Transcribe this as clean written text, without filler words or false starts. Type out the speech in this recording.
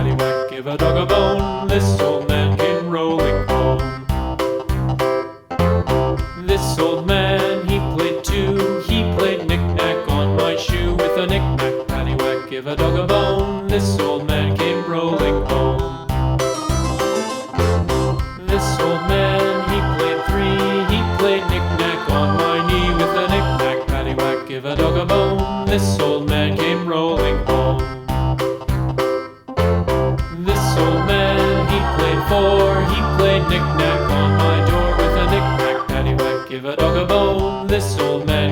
paddywhack, give a dog a bone. This old man came rolling home. This old man, he played too. He played knick-knack on my shoe. With a knick-knack, paddywhack, give a dog a bone. This old man came rolling home. This old man, he played three. He played knick-knack on my knee. With a knick-knack, paddywhack, give a dog a bone. This old man came rolling home. This old man, he played four. He played knick-knack on my door. With a knick-knack, paddywhack, give a dog a bone. This old man